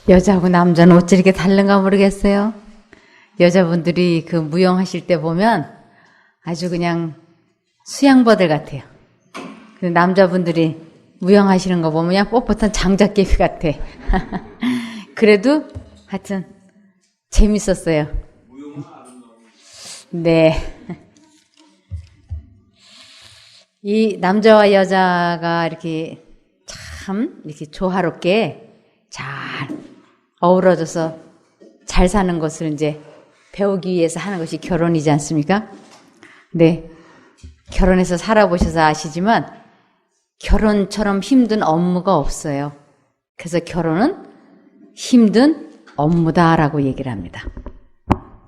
여자하고 남자는 어찌 이렇게 다른가 모르겠어요. 여자분들이 그 무용하실 때 보면 아주 그냥 수양버들 같아요. 남자분들이 무용하시는 거 보면 그냥 뻣뻣한 장작개비 같아. 그래도 하여튼 재밌었어요. 네. 이 남자와 여자가 이렇게 참 이렇게 조화롭게 잘 어우러져서 잘 사는 것을 이제 배우기 위해서 하는 것이 결혼이지 않습니까? 네. 결혼해서 살아보셔서 아시지만 결혼처럼 힘든 업무가 없어요. 그래서 결혼은 힘든 업무다라고 얘기를 합니다.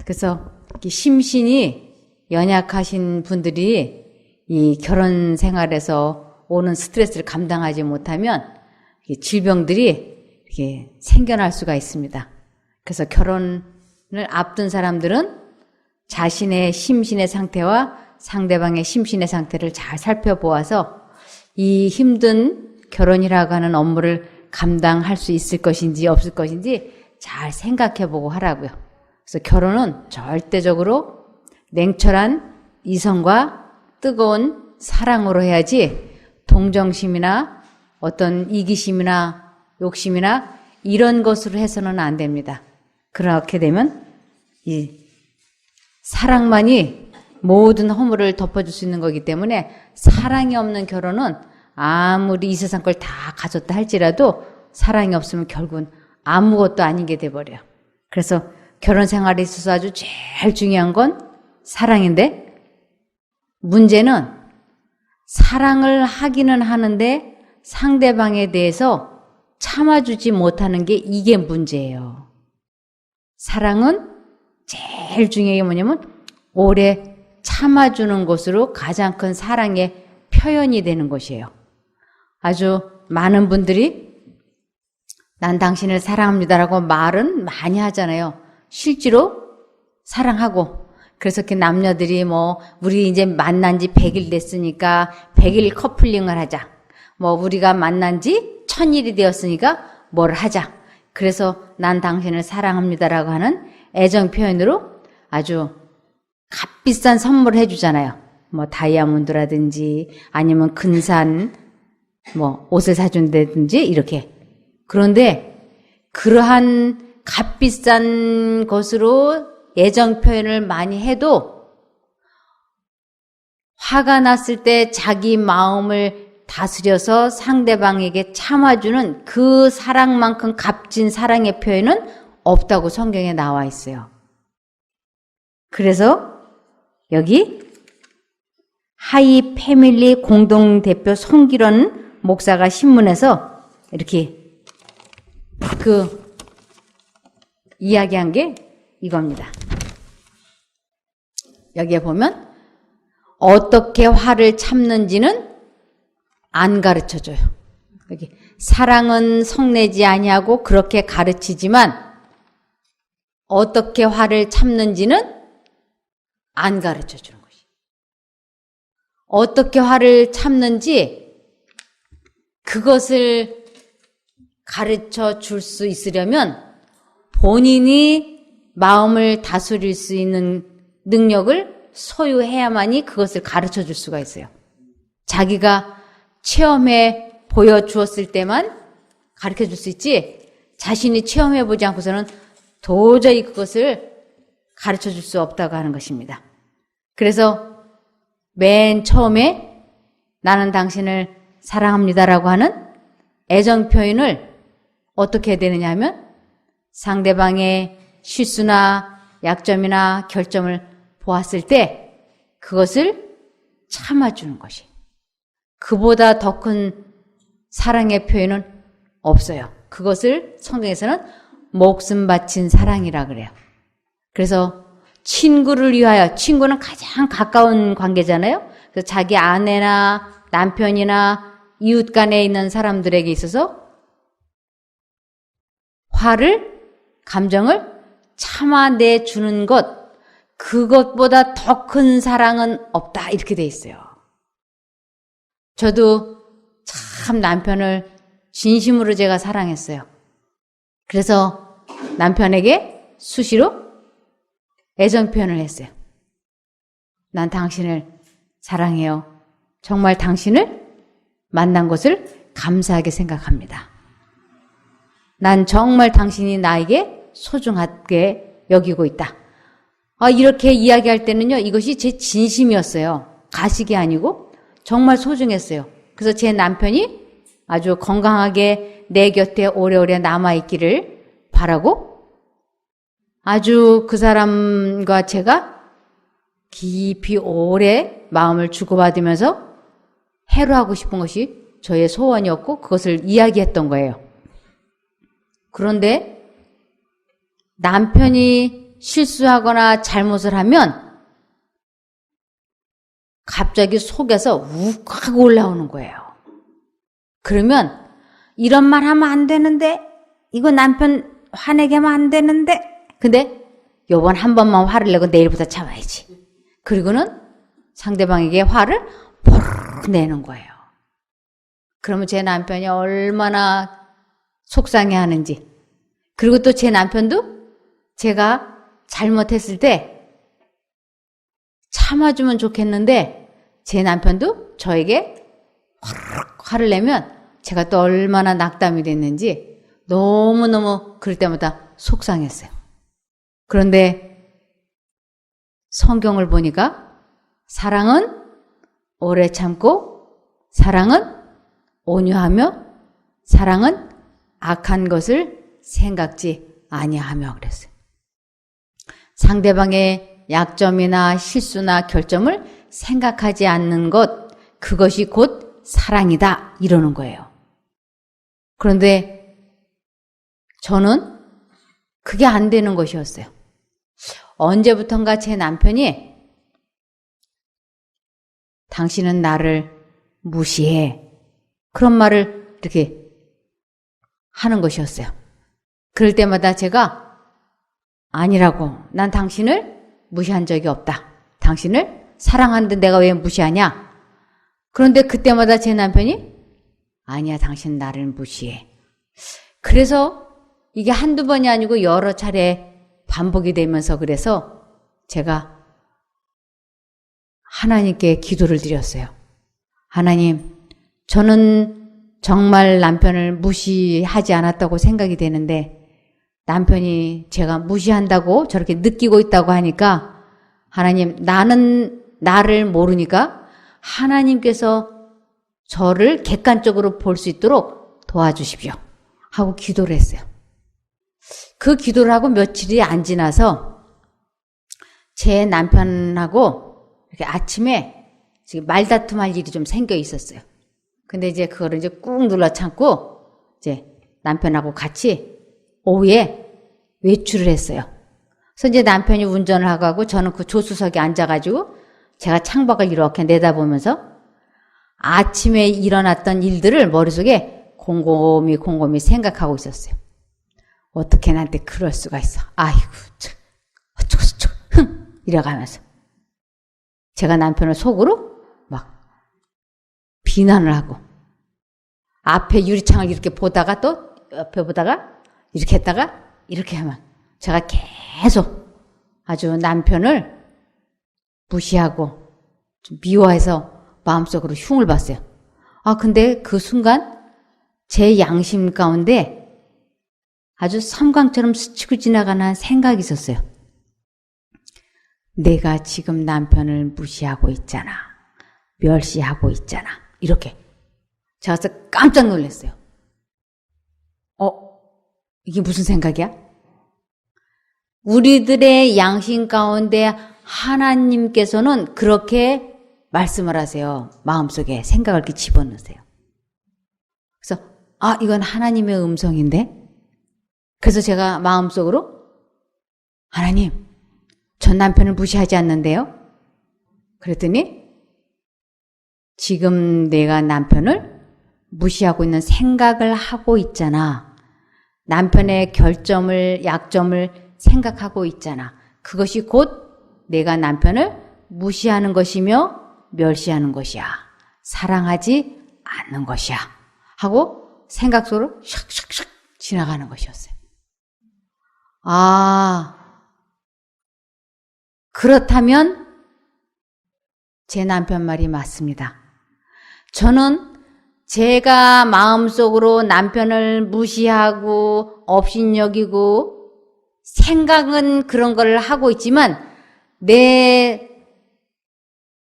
그래서 심신이 연약하신 분들이 이 결혼 생활에서 오는 스트레스를 감당하지 못하면 질병들이 이렇게 생겨날 수가 있습니다. 그래서 결혼을 앞둔 사람들은 자신의 심신의 상태와 상대방의 심신의 상태를 잘 살펴보아서 이 힘든 결혼이라고 하는 업무를 감당할 수 있을 것인지 없을 것인지 잘 생각해보고 하라고요. 그래서 결혼은 절대적으로 냉철한 이성과 뜨거운 사랑으로 해야지 동정심이나 어떤 이기심이나 욕심이나 이런 것으로 해서는 안 됩니다. 그렇게 되면 이 사랑만이 모든 허물을 덮어줄 수 있는 거기 때문에 사랑이 없는 결혼은 아무리 이 세상 걸 다 가졌다 할지라도 사랑이 없으면 결국은 아무것도 아닌 게 돼버려요. 그래서 결혼 생활에 있어서 아주 제일 중요한 건 사랑인데 문제는 사랑을 하기는 하는데 상대방에 대해서 참아주지 못하는 게 이게 문제예요. 사랑은 제일 중요한 게 뭐냐면 오래 참아주는 것으로 가장 큰 사랑의 표현이 되는 것이에요. 아주 많은 분들이 난 당신을 사랑합니다라고 말은 많이 하잖아요. 실제로 사랑하고 그래서 그 남녀들이 뭐 우리 이제 만난 지 100일 됐으니까 100일 커플링을 하자. 뭐 우리가 만난 지 1000일이 되었으니까 뭘 하자. 그래서 난 당신을 사랑합니다라고 하는 애정 표현으로 아주 값비싼 선물을 해주잖아요. 뭐 다이아몬드라든지 아니면 근사한 뭐 옷을 사준다든지 이렇게. 그런데 그러한 값비싼 것으로 애정 표현을 많이 해도 화가 났을 때 자기 마음을 다스려서 상대방에게 참아주는 그 사랑만큼 값진 사랑의 표현은 없다고 성경에 나와 있어요. 그래서 여기 하이 패밀리 공동대표 송기론 목사가 신문에서 이렇게 이야기한 게 이겁니다. 여기에 보면 어떻게 화를 참는지는 안 가르쳐줘요. 여기 사랑은 성내지 아니하고 그렇게 가르치지만 어떻게 화를 참는지는 안 가르쳐주는 것이. 어떻게 화를 참는지 그것을 가르쳐 줄 수 있으려면 본인이 마음을 다스릴 수 있는 능력을 소유해야만이 그것을 가르쳐 줄 수가 있어요. 자기가 체험해 보여주었을 때만 가르쳐 줄 수 있지 자신이 체험해 보지 않고서는 도저히 그것을 가르쳐 줄 수 없다고 하는 것입니다. 그래서 맨 처음에 나는 당신을 사랑합니다라고 하는 애정 표현을 어떻게 해야 되느냐 하면 상대방의 실수나 약점이나 결점을 보았을 때 그것을 참아주는 것이 그보다 더 큰 사랑의 표현은 없어요. 그것을 성경에서는 목숨 바친 사랑이라 그래요. 그래서 친구를 위하여, 친구는 가장 가까운 관계잖아요. 그래서 자기 아내나 남편이나 이웃 간에 있는 사람들에게 있어서 감정을 참아내주는 것, 그것보다 더 큰 사랑은 없다 이렇게 돼 있어요. 저도 참 남편을 진심으로 제가 사랑했어요. 그래서 남편에게 수시로 애정 표현을 했어요. 난 당신을 사랑해요. 정말 당신을 만난 것을 감사하게 생각합니다. 난 정말 당신이 나에게 소중하게 여기고 있다. 이렇게 이야기할 때는요, 이것이 제 진심이었어요. 가식이 아니고 정말 소중했어요. 그래서 제 남편이 아주 건강하게 내 곁에 오래오래 남아있기를 바라고 아주 그 사람과 제가 깊이 오래 마음을 주고받으면서 해로하고 싶은 것이 저의 소원이었고 그것을 이야기했던 거예요. 그런데 남편이 실수하거나 잘못을 하면 갑자기 속에서 욱하고 올라오는 거예요. 그러면 이런 말 하면 안 되는데, 이거 남편 화내게 하면 안 되는데, 근데 요번 한 번만 화를 내고 내일부터 참아야지. 그리고는 상대방에게 화를 포르르 내는 거예요. 그러면 제 남편이 얼마나 속상해하는지. 그리고 또 제 남편도 제가 잘못했을 때 참아주면 좋겠는데 제 남편도 저에게 화를 내면 제가 또 얼마나 낙담이 됐는지 너무너무 그럴 때마다 속상했어요. 그런데 성경을 보니까 사랑은 오래 참고 사랑은 온유하며 사랑은 악한 것을 생각지 아니하며 그랬어요. 상대방의 약점이나 실수나 결점을 생각하지 않는 것, 그것이 곧 사랑이다 이러는 거예요. 그런데 저는 그게 안 되는 것이었어요. 언제부턴가 제 남편이 당신은 나를 무시해. 그런 말을 이렇게 하는 것이었어요. 그럴 때마다 제가 아니라고, 난 당신을 무시한 적이 없다. 당신을 사랑하는데 내가 왜 무시하냐? 그런데 그때마다 제 남편이 아니야, 당신 나를 무시해. 그래서 이게 한두 번이 아니고 여러 차례 반복이 되면서 그래서 제가 하나님께 기도를 드렸어요. 하나님, 저는 정말 남편을 무시하지 않았다고 생각이 되는데 남편이 제가 무시한다고 저렇게 느끼고 있다고 하니까 하나님, 나는 나를 모르니까 하나님께서 저를 객관적으로 볼 수 있도록 도와주십시오 하고 기도를 했어요. 그 기도를 하고 며칠이 안 지나서 제 남편하고 이렇게 아침에 말다툼할 일이 좀 생겨 있었어요. 근데 이제 그거를 이제 꾹 눌러 참고 이제 남편하고 같이 오후에 외출을 했어요. 그래서 이제 남편이 운전을 하고 저는 그 조수석에 앉아가지고 제가 창밖을 이렇게 내다보면서 아침에 일어났던 일들을 머릿속에 곰곰이 생각하고 있었어요. 어떻게 나한테 그럴 수가 있어. 아이고, 참, 어쩌고저쩌고, 이래가면서. 제가 남편을 속으로 막 비난을 하고, 앞에 유리창을 이렇게 보다가 또 옆에 보다가 이렇게 했다가 이렇게 하면 제가 계속 아주 남편을 무시하고 좀 미워해서 마음속으로 흉을 봤어요. 근데 그 순간 제 양심 가운데 아주 섬광처럼 스치고 지나가는 생각이 있었어요. 내가 지금 남편을 무시하고 있잖아. 멸시하고 있잖아. 이렇게. 제가 깜짝 놀랐어요. 이게 무슨 생각이야? 우리들의 양심 가운데 하나님께서는 그렇게 말씀을 하세요. 마음속에 생각을 이렇게 집어넣으세요. 그래서 이건 하나님의 음성인데? 그래서 제가 마음속으로 하나님, 전 남편을 무시하지 않는데요? 그랬더니 지금 내가 남편을 무시하고 있는 생각을 하고 있잖아. 남편의 결점을, 약점을 생각하고 있잖아. 그것이 곧 내가 남편을 무시하는 것이며 멸시하는 것이야. 사랑하지 않는 것이야. 하고 생각 속으로 샥샥샥 지나가는 것이었어요. 아, 그렇다면 제 남편 말이 맞습니다. 저는 제가 마음속으로 남편을 무시하고 업신여기고 생각은 그런 걸 하고 있지만 내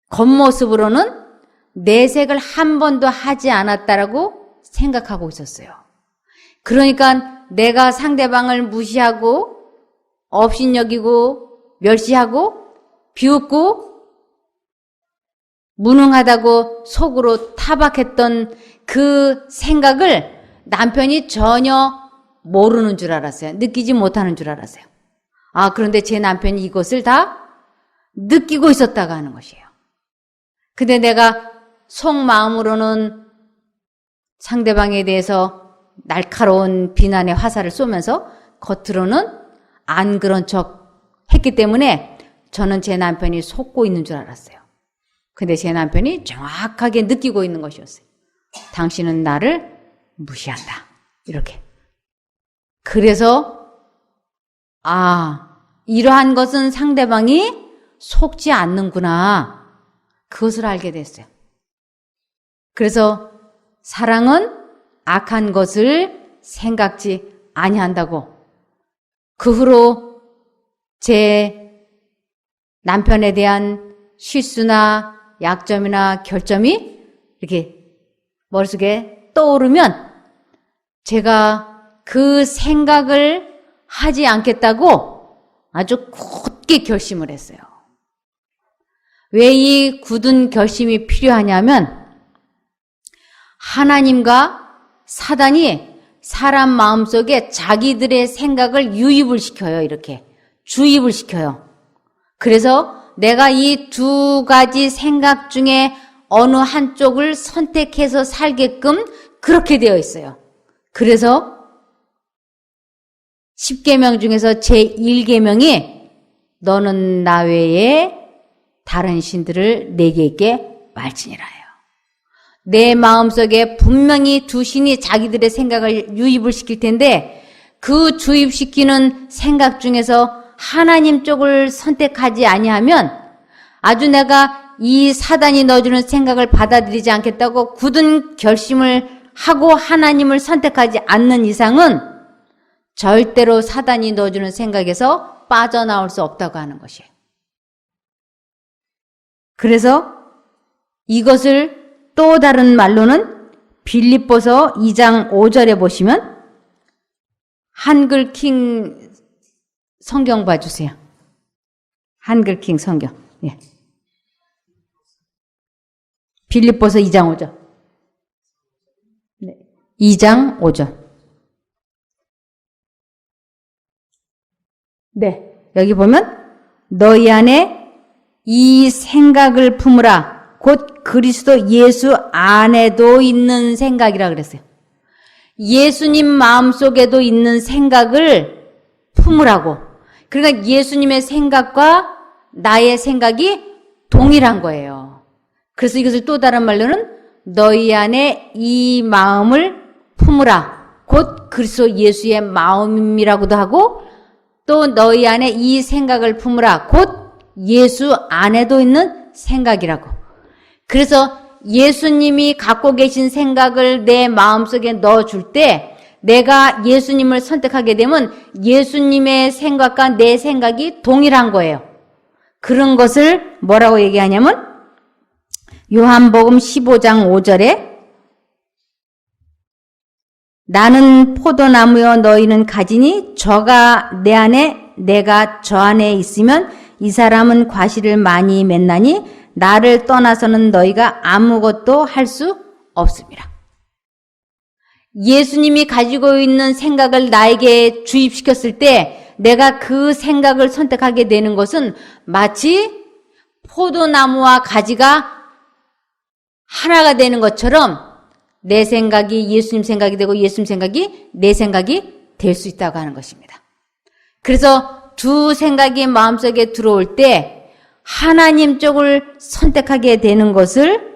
겉모습으로는 내색을 한 번도 하지 않았다라고 생각하고 있었어요. 그러니까 내가 상대방을 무시하고 업신여기고 멸시하고 비웃고 무능하다고 속으로 타박했던 그 생각을 남편이 전혀 모르는 줄 알았어요. 느끼지 못하는 줄 알았어요. 아, 그런데 제 남편이 이것을 다 느끼고 있었다고 하는 것이에요. 근데 내가 속마음으로는 상대방에 대해서 날카로운 비난의 화살을 쏘면서 겉으로는 안 그런 척 했기 때문에 저는 제 남편이 속고 있는 줄 알았어요. 근데 제 남편이 정확하게 느끼고 있는 것이었어요. 당신은 나를 무시한다. 이렇게. 그래서 이러한 것은 상대방이 속지 않는구나. 그것을 알게 됐어요. 그래서 사랑은 악한 것을 생각지 아니한다고. 그 후로 제 남편에 대한 실수나 약점이나 결점이 이렇게 머릿속에 떠오르면 제가 그 생각을 하지 않겠다고 아주 굳게 결심을 했어요. 왜 이 굳은 결심이 필요하냐면 하나님과 사단이 사람 마음속에 자기들의 생각을 유입을 시켜요. 이렇게 주입을 시켜요. 그래서 내가 이 두 가지 생각 중에 어느 한쪽을 선택해서 살게끔 그렇게 되어 있어요. 그래서 10계명 중에서 제1계명이 너는 나 외에 다른 신들을 내게 있게 말지니라요. 내 마음속에 분명히 두 신이 자기들의 생각을 유입을 시킬 텐데 그 주입시키는 생각 중에서 하나님 쪽을 선택하지 아니하면 아주 내가 이 사단이 넣어주는 생각을 받아들이지 않겠다고 굳은 결심을 하고 하나님을 선택하지 않는 이상은 절대로 사단이 넣어주는 생각에서 빠져나올 수 없다고 하는 것이에요. 그래서 이것을 또 다른 말로는 빌립보서 2장 5절에 보시면 한글킹 성경 봐주세요. 한글킹 성경. 예. 빌립보서 2장 5절. 네. 2장 5절. 네. 여기 보면 너희 안에 이 생각을 품으라. 곧 그리스도 예수 안에도 있는 생각이라 그랬어요. 예수님 마음속에도 있는 생각을 품으라고. 그러니까 예수님의 생각과 나의 생각이 동일한 거예요. 그래서 이것을 또 다른 말로는 너희 안에 이 마음을 품으라. 곧 그리스도 예수의 마음이라고도 하고 또 너희 안에 이 생각을 품으라. 곧 예수 안에도 있는 생각이라고. 그래서 예수님이 갖고 계신 생각을 내 마음속에 넣어줄 때 내가 예수님을 선택하게 되면 예수님의 생각과 내 생각이 동일한 거예요. 그런 것을 뭐라고 얘기하냐면 요한복음 15장 5절에 나는 포도나무여 너희는 가지니 저가 내 안에 내가 저 안에 있으면 이 사람은 과실을 많이 맺나니 나를 떠나서는 너희가 아무것도 할 수 없습니다. 예수님이 가지고 있는 생각을 나에게 주입시켰을 때 내가 그 생각을 선택하게 되는 것은 마치 포도나무와 가지가 하나가 되는 것처럼 내 생각이 예수님 생각이 되고 예수님 생각이 내 생각이 될 수 있다고 하는 것입니다. 그래서 두 생각이 마음속에 들어올 때 하나님 쪽을 선택하게 되는 것을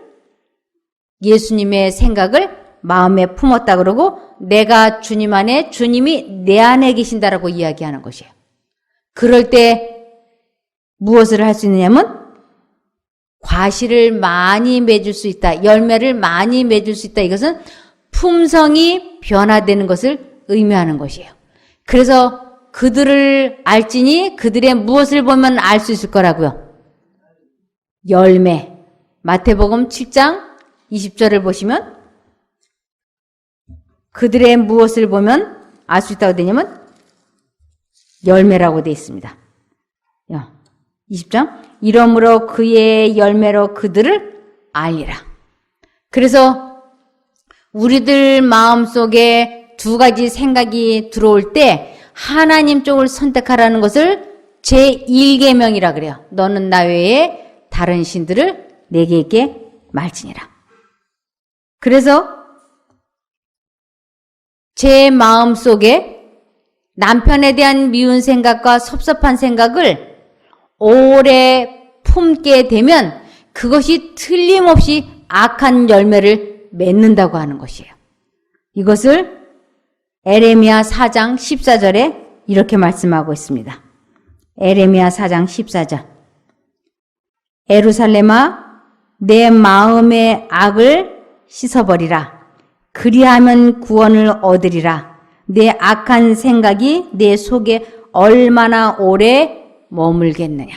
예수님의 생각을 마음에 품었다 그러고 내가 주님 안에 주님이 내 안에 계신다라고 이야기하는 것이에요. 그럴 때 무엇을 할 수 있느냐면 과실을 많이 맺을 수 있다. 열매를 많이 맺을 수 있다. 이것은 품성이 변화되는 것을 의미하는 것이에요. 그래서 그들을 알지니 그들의 무엇을 보면 알 수 있을 거라고요. 열매. 마태복음 7장 20절을 보시면 그들의 무엇을 보면 알 수 있다고 되냐면 열매라고 되어 있습니다. 20장 이러므로 그의 열매로 그들을 알리라. 그래서 우리들 마음속에 두 가지 생각이 들어올 때 하나님 쪽을 선택하라는 것을 제1계명이라 그래요. 너는 나 외에 다른 신들을 내게 있게 말지니라. 그래서 제 마음속에 남편에 대한 미운 생각과 섭섭한 생각을 오래 품게 되면 그것이 틀림없이 악한 열매를 맺는다고 하는 것이에요. 이것을 에레미야 4장 14절에 이렇게 말씀하고 있습니다. 에레미야 4장 14절. 에루살렘아 내 마음의 악을 씻어버리라. 그리하면 구원을 얻으리라. 내 악한 생각이 내 속에 얼마나 오래 머물겠느냐.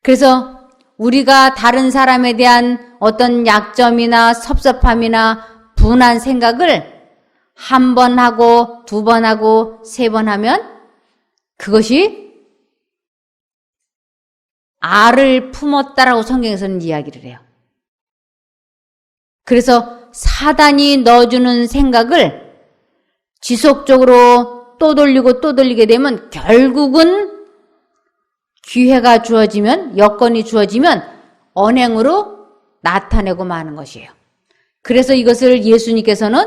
그래서 우리가 다른 사람에 대한 어떤 약점이나 섭섭함이나 분한 생각을 한 번 하고 두 번 하고 세 번 하면 그것이 알을 품었다라고 성경에서는 이야기를 해요. 그래서 사단이 넣어주는 생각을 지속적으로 또 돌리고 또 돌리게 되면 결국은 기회가 주어지면, 여건이 주어지면 언행으로 나타내고 마는 것이에요. 그래서 이것을 예수님께서는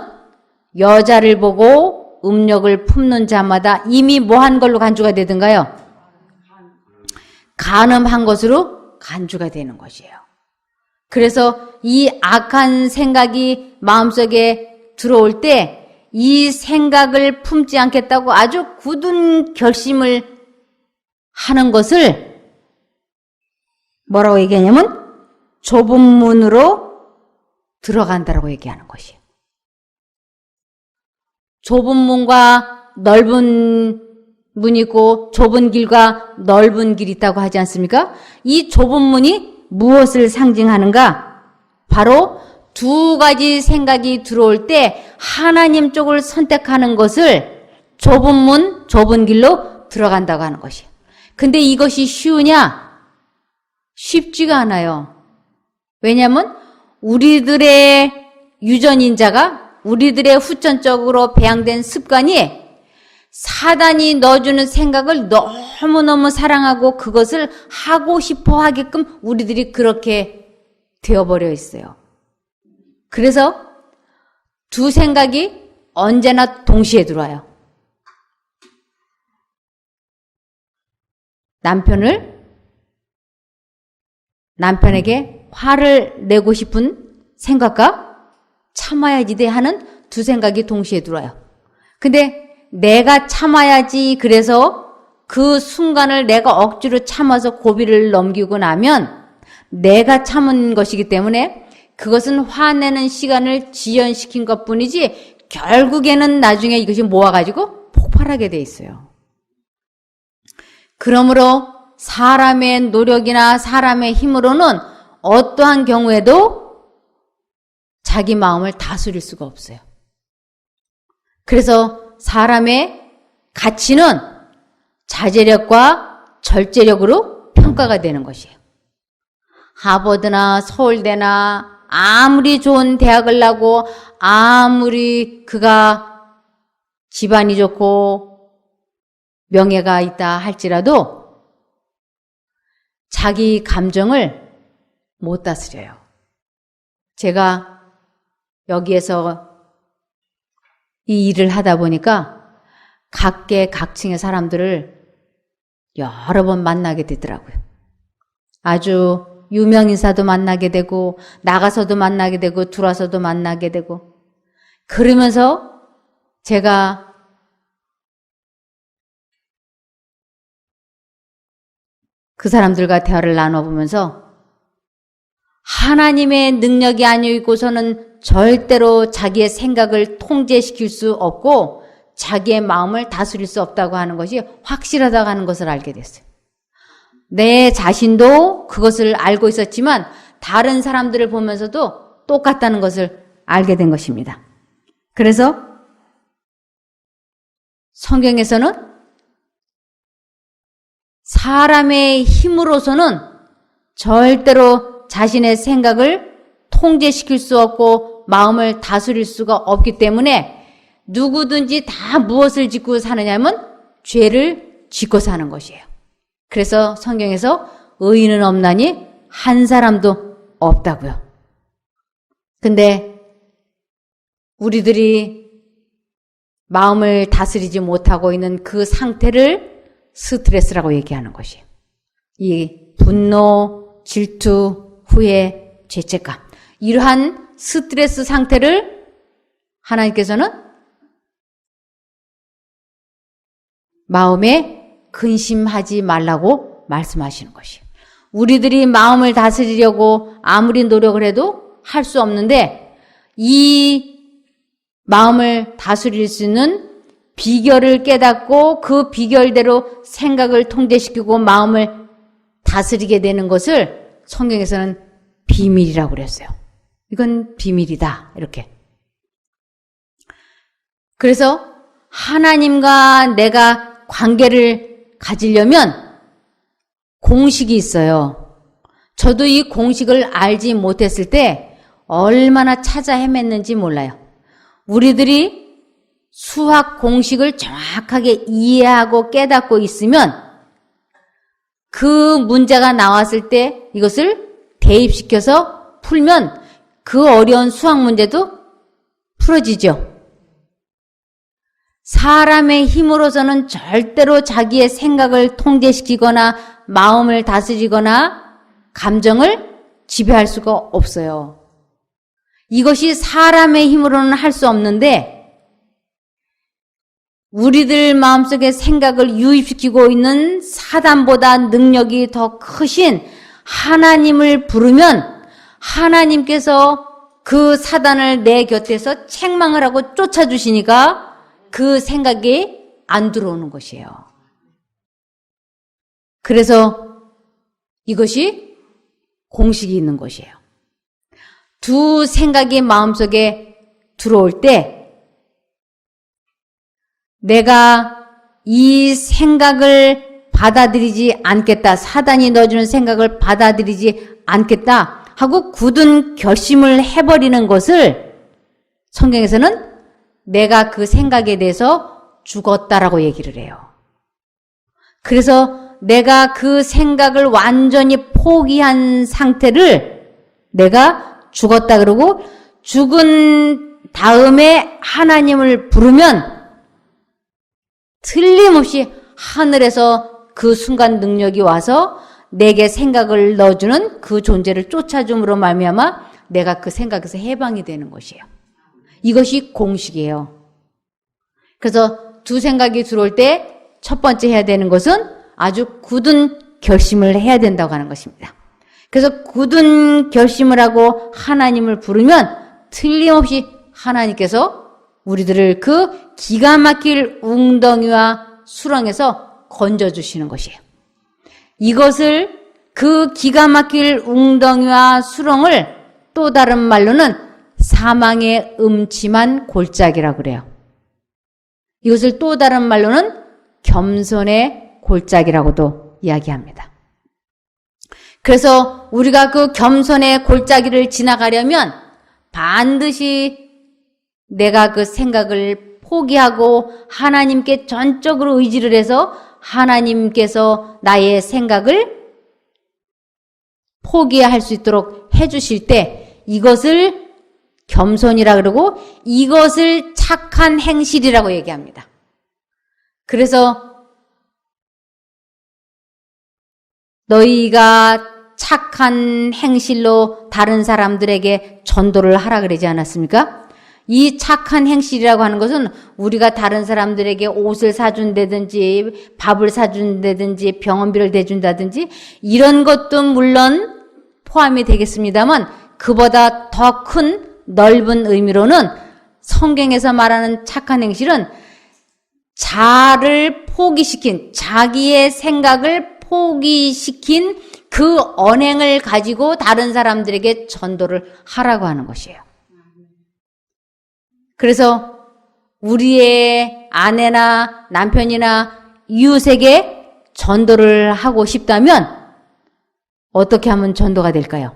여자를 보고 음욕을 품는 자마다 이미 뭐한 걸로 간주가 되든가요? 간음한 것으로 간주가 되는 것이에요. 그래서 이 악한 생각이 마음속에 들어올 때 이 생각을 품지 않겠다고 아주 굳은 결심을 하는 것을 뭐라고 얘기하냐면 좁은 문으로 들어간다라고 얘기하는 것이에요. 좁은 문과 넓은 문이 있고 좁은 길과 넓은 길이 있다고 하지 않습니까? 이 좁은 문이 무엇을 상징하는가? 바로 두 가지 생각이 들어올 때 하나님 쪽을 선택하는 것을 좁은 문, 좁은 길로 들어간다고 하는 것이에요. 근데 이것이 쉬우냐? 쉽지가 않아요. 왜냐하면 우리들의 유전인자가 우리들의 후천적으로 배양된 습관이 사단이 넣어주는 생각을 너무너무 사랑하고 그것을 하고 싶어 하게끔 우리들이 그렇게 되어버려 있어요. 그래서 두 생각이 언제나 동시에 들어와요. 남편에게 화를 내고 싶은 생각과 참아야지 돼 하는 두 생각이 동시에 들어와요. 근데 내가 참아야지 그래서 그 순간을 내가 억지로 참아서 고비를 넘기고 나면 내가 참은 것이기 때문에 그것은 화내는 시간을 지연시킨 것뿐이지 결국에는 나중에 이것이 모아가지고 폭발하게 돼 있어요. 그러므로 사람의 노력이나 사람의 힘으로는 어떠한 경우에도 자기 마음을 다스릴 수가 없어요. 그래서 사람의 가치는 자제력과 절제력으로 평가가 되는 것이에요. 하버드나 서울대나 아무리 좋은 대학을 나고 아무리 그가 집안이 좋고 명예가 있다 할지라도 자기 감정을 못 다스려요. 제가 여기에서 이 일을 하다 보니까 각계 각층의 사람들을 여러 번 만나게 되더라고요. 아주 유명인사도 만나게 되고 나가서도 만나게 되고 들어와서도 만나게 되고 그러면서 제가 그 사람들과 대화를 나눠보면서 하나님의 능력이 아니고서는 절대로 자기의 생각을 통제시킬 수 없고 자기의 마음을 다스릴 수 없다고 하는 것이 확실하다고 하는 것을 알게 됐어요. 내 자신도 그것을 알고 있었지만 다른 사람들을 보면서도 똑같다는 것을 알게 된 것입니다. 그래서 성경에서는 사람의 힘으로서는 절대로 자신의 생각을 통제시킬 수 없고 마음을 다스릴 수가 없기 때문에 누구든지 다 무엇을 짓고 사느냐면 죄를 짓고 사는 것이에요. 그래서 성경에서 의인은 없나니 한 사람도 없다고요. 근데 우리들이 마음을 다스리지 못하고 있는 그 상태를 스트레스라고 얘기하는 것이에요. 이 분노, 질투, 후회, 죄책감 이러한 스트레스 상태를 하나님께서는 마음에 근심하지 말라고 말씀하시는 것이에요. 우리들이 마음을 다스리려고 아무리 노력을 해도 할 수 없는데 이 마음을 다스릴 수 있는 비결을 깨닫고 그 비결대로 생각을 통제시키고 마음을 다스리게 되는 것을 성경에서는 비밀이라고 그랬어요. 이건 비밀이다 이렇게. 그래서 하나님과 내가 관계를 가지려면 공식이 있어요. 저도 이 공식을 알지 못했을 때 얼마나 찾아 헤맸는지 몰라요. 우리들이 수학 공식을 정확하게 이해하고 깨닫고 있으면 그 문제가 나왔을 때 이것을 대입시켜서 풀면 그 어려운 수학 문제도 풀어지죠. 사람의 힘으로서는 절대로 자기의 생각을 통제시키거나 마음을 다스리거나 감정을 지배할 수가 없어요. 이것이 사람의 힘으로는 할 수 없는데 우리들 마음속에 생각을 유입시키고 있는 사단보다 능력이 더 크신 하나님을 부르면 하나님께서 그 사단을 내 곁에서 책망을 하고 쫓아주시니까 그 생각이 안 들어오는 것이에요. 그래서 이것이 공식이 있는 것이에요. 두 생각이 마음속에 들어올 때 내가 이 생각을 받아들이지 않겠다. 사단이 넣어주는 생각을 받아들이지 않겠다 하고 굳은 결심을 해버리는 것을 성경에서는 내가 그 생각에 대해서 죽었다라고 얘기를 해요. 그래서 내가 그 생각을 완전히 포기한 상태를 내가 죽었다 그러고 죽은 다음에 하나님을 부르면 틀림없이 하늘에서 그 순간 능력이 와서 내게 생각을 넣어주는 그 존재를 쫓아줌으로 말미암아 내가 그 생각에서 해방이 되는 것이에요. 이것이 공식이에요. 그래서 두 생각이 들어올 때 첫 번째 해야 되는 것은 아주 굳은 결심을 해야 된다고 하는 것입니다. 그래서 굳은 결심을 하고 하나님을 부르면 틀림없이 하나님께서 우리들을 그 기가 막힐 웅덩이와 수렁에서 건져주시는 것이에요. 이것을 그 기가 막힐 웅덩이와 수렁을 또 다른 말로는 사망의 음침한 골짜기라고 그래요. 이것을 또 다른 말로는 겸손의 골짜기라고도 이야기합니다. 그래서 우리가 그 겸손의 골짜기를 지나가려면 반드시 내가 그 생각을 포기하고 하나님께 전적으로 의지를 해서 하나님께서 나의 생각을 포기할 수 있도록 해주실 때 이것을 겸손이라 그러고 이것을 착한 행실이라고 얘기합니다. 그래서 너희가 착한 행실로 다른 사람들에게 전도를 하라 그러지 않았습니까? 이 착한 행실이라고 하는 것은 우리가 다른 사람들에게 옷을 사준다든지 밥을 사준다든지 병원비를 대준다든지 이런 것도 물론 포함이 되겠습니다만 그보다 더 큰 넓은 의미로는 성경에서 말하는 착한 행실은 자를 포기시킨, 자기의 생각을 포기시킨 그 언행을 가지고 다른 사람들에게 전도를 하라고 하는 것이에요. 그래서 우리의 아내나 남편이나 이웃에게 전도를 하고 싶다면 어떻게 하면 전도가 될까요?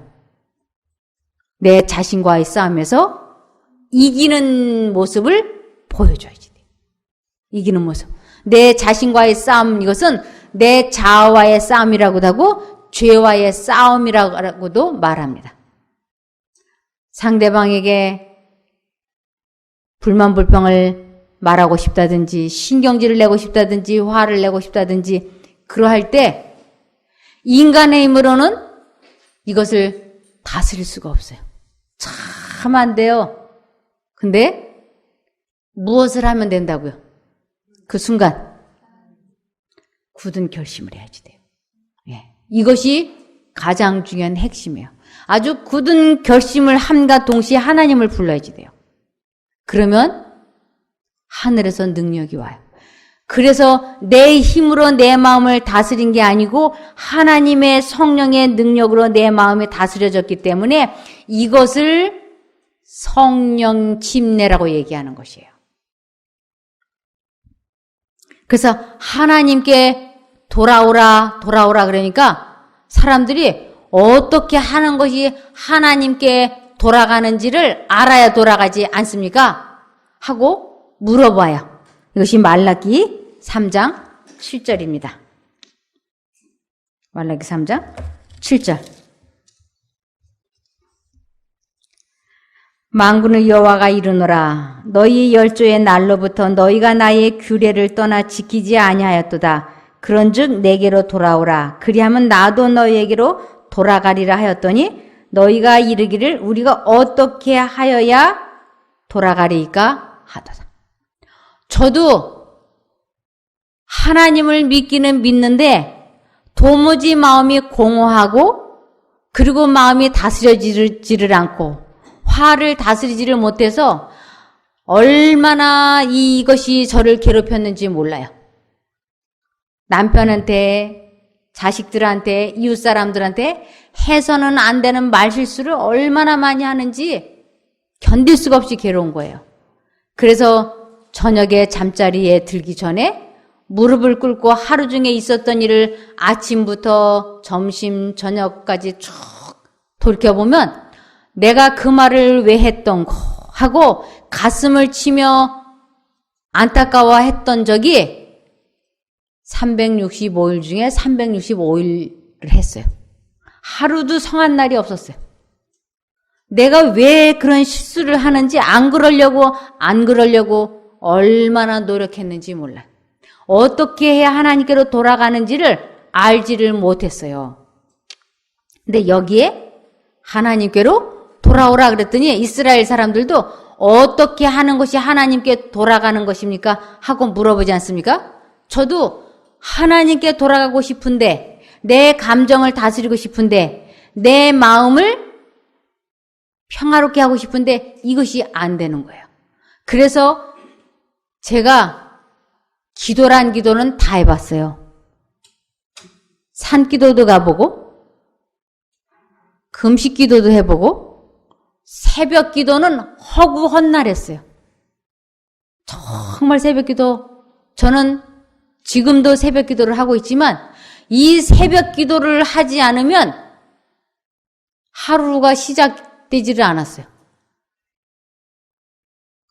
내 자신과의 싸움에서 이기는 모습을 보여줘야지 돼요. 이기는 모습. 내 자신과의 싸움, 이것은 내 자아와의 싸움이라고도 하고 죄와의 싸움이라고도 말합니다. 상대방에게 불만 불평을 말하고 싶다든지 신경질을 내고 싶다든지 화를 내고 싶다든지 그러할 때 인간의 힘으로는 이것을 다스릴 수가 없어요. 참 안 돼요. 근데 무엇을 하면 된다고요? 그 순간 굳은 결심을 해야지 돼요. 예. 이것이 가장 중요한 핵심이에요. 아주 굳은 결심을 함과 동시에 하나님을 불러야지 돼요. 그러면 하늘에서 능력이 와요. 그래서 내 힘으로 내 마음을 다스린 게 아니고 하나님의 성령의 능력으로 내 마음이 다스려졌기 때문에 이것을 성령 침례라고 얘기하는 것이에요. 그래서 하나님께 돌아오라 그러니까 사람들이 어떻게 하는 것이 하나님께 돌아가는지를 알아야 돌아가지 않습니까? 하고 물어봐요. 이것이 말라기 3장 7절입니다. 말라기 3장 7절. 만군의 여호와가 이르노라. 너희 열조의 날로부터 너희가 나의 규례를 떠나 지키지 아니하였도다. 그런즉 내게로 돌아오라. 그리하면 나도 너희에게로 돌아가리라 하였더니 너희가 이르기를 우리가 어떻게 하여야 돌아가리까 하도다. 저도 하나님을 믿기는 믿는데 도무지 마음이 공허하고 그리고 마음이 다스려지를 않고 화를 다스리지를 못해서 얼마나 이것이 저를 괴롭혔는지 몰라요. 남편한테, 자식들한테, 이웃 사람들한테 해서는 안 되는 말실수를 얼마나 많이 하는지 견딜 수가 없이 괴로운 거예요. 그래서 저녁에 잠자리에 들기 전에 무릎을 꿇고 하루 중에 있었던 일을 아침부터 점심, 저녁까지 쭉 돌이켜보면 내가 그 말을 왜 했던 거 하고 가슴을 치며 안타까워했던 적이 365일 중에 365일을 했어요. 하루도 성한 날이 없었어요. 내가 왜 그런 실수를 하는지 안 그러려고 얼마나 노력했는지 몰라요. 어떻게 해야 하나님께로 돌아가는지를 알지를 못했어요. 근데 여기에 하나님께로 돌아오라 그랬더니 이스라엘 사람들도 어떻게 하는 것이 하나님께 돌아가는 것입니까? 하고 물어보지 않습니까? 저도 하나님께 돌아가고 싶은데 내 감정을 다스리고 싶은데 내 마음을 평화롭게 하고 싶은데 이것이 안 되는 거예요. 그래서 제가 기도란 기도는 다 해봤어요. 산기도도 가보고 금식 기도도 해보고 새벽 기도는 허구 헛날했어요. 정말 새벽 기도, 저는 지금도 새벽 기도를 하고 있지만 이 새벽 기도를 하지 않으면 하루가 시작되지를 않았어요.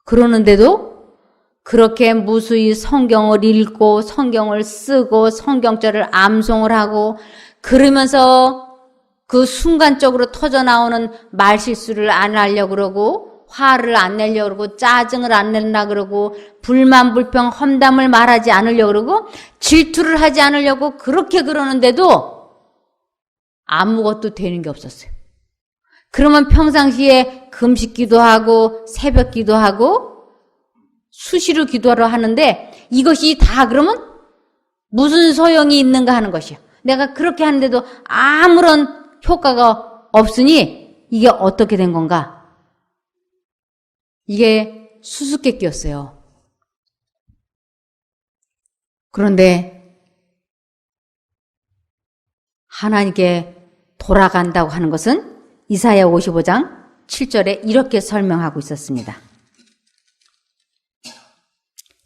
그러는데도 그렇게 무수히 성경을 읽고 성경을 쓰고 성경절을 암송을 하고 그러면서 그 순간적으로 터져나오는 말실수를 안 하려고 그러고 화를 안 내려고 그러고 짜증을 안 내려고 그러고 불만 불평 험담을 말하지 않으려고 그러고 질투를 하지 않으려고 그렇게 그러는데도 아무것도 되는 게 없었어요. 그러면 평상시에 금식 기도하고 새벽 기도하고 수시로 기도하러 하는데 이것이 다 그러면 무슨 소용이 있는가 하는 것이요. 내가 그렇게 하는데도 아무런 효과가 없으니 이게 어떻게 된 건가? 이게 수수께끼였어요. 그런데 하나님께 돌아간다고 하는 것은 이사야 55장 7절에 이렇게 설명하고 있었습니다.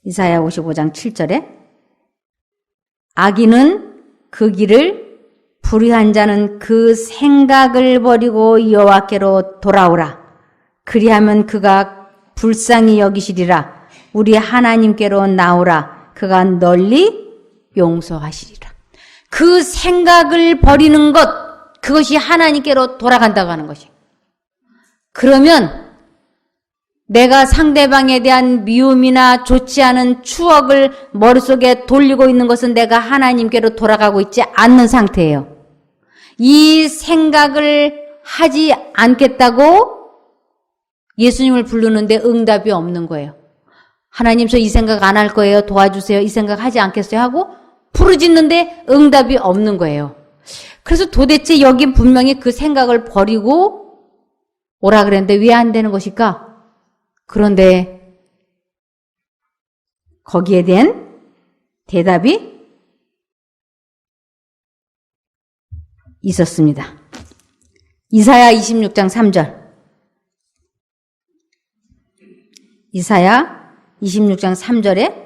이사야 55장 7절에 악인은 그 길을, 불의한 자는 그 생각을 버리고 여호와께로 돌아오라. 그리하면 그가 불쌍히 여기시리라. 우리 하나님께로 나오라. 그가 널리 용서하시리라. 그 생각을 버리는 것, 그것이 하나님께로 돌아간다고 하는 것이. 그러면 내가 상대방에 대한 미움이나 좋지 않은 추억을 머릿속에 돌리고 있는 것은 내가 하나님께로 돌아가고 있지 않는 상태예요. 이 생각을 하지 않겠다고 예수님을 부르는데 응답이 없는 거예요. 하나님 저 이 생각 안 할 거예요. 도와주세요. 이 생각 하지 않겠어요 하고 부르짖는데 응답이 없는 거예요. 그래서 도대체 여기 분명히 그 생각을 버리고 오라 그랬는데 왜 안 되는 것일까? 그런데 거기에 대한 대답이 있었습니다. 이사야 26장 3절. 이사야 26장 3절에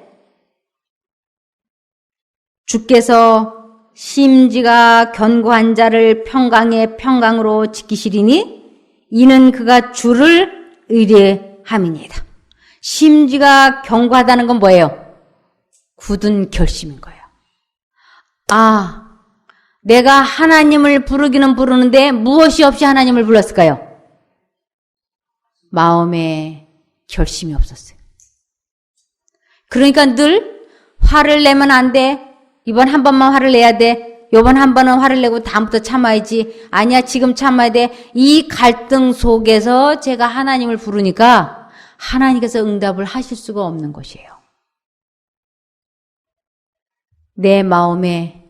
주께서 심지가 견고한 자를 평강의 평강으로 지키시리니 이는 그가 주를 의뢰함이니이다. 심지가 견고하다는 건 뭐예요? 굳은 결심인 거예요. 아, 내가 하나님을 부르기는 부르는데 무엇이 없이 하나님을 불렀을까요? 마음에 결심이 없었어요. 그러니까 늘 화를 내면 안 돼. 이번 한 번만 화를 내야 돼. 요번 한 번은 화를 내고 다음부터 참아야지. 아니야, 지금 참아야 돼. 이 갈등 속에서 제가 하나님을 부르니까 하나님께서 응답을 하실 수가 없는 것이에요. 내 마음에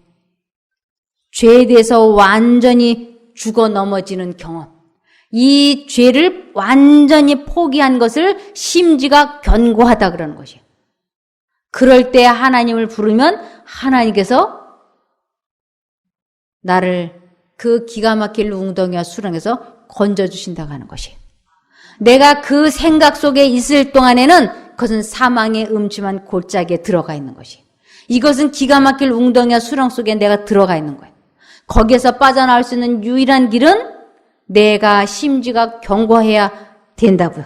죄에 대해서 완전히 죽어 넘어지는 경험. 이 죄를 완전히 포기한 것을 심지가 견고하다 그러는 것이에요. 그럴 때 하나님을 부르면 하나님께서 나를 그 기가 막힐 웅덩이와 수렁에서 건져주신다고 하는 것이에요. 내가 그 생각 속에 있을 동안에는 그것은 사망의 음침한 골짜기에 들어가 있는 것이에요. 이것은 기가 막힐 웅덩이와 수렁 속에 내가 들어가 있는 거예요. 거기에서 빠져나올 수 있는 유일한 길은 내가 심지가 견고해야 된다고요.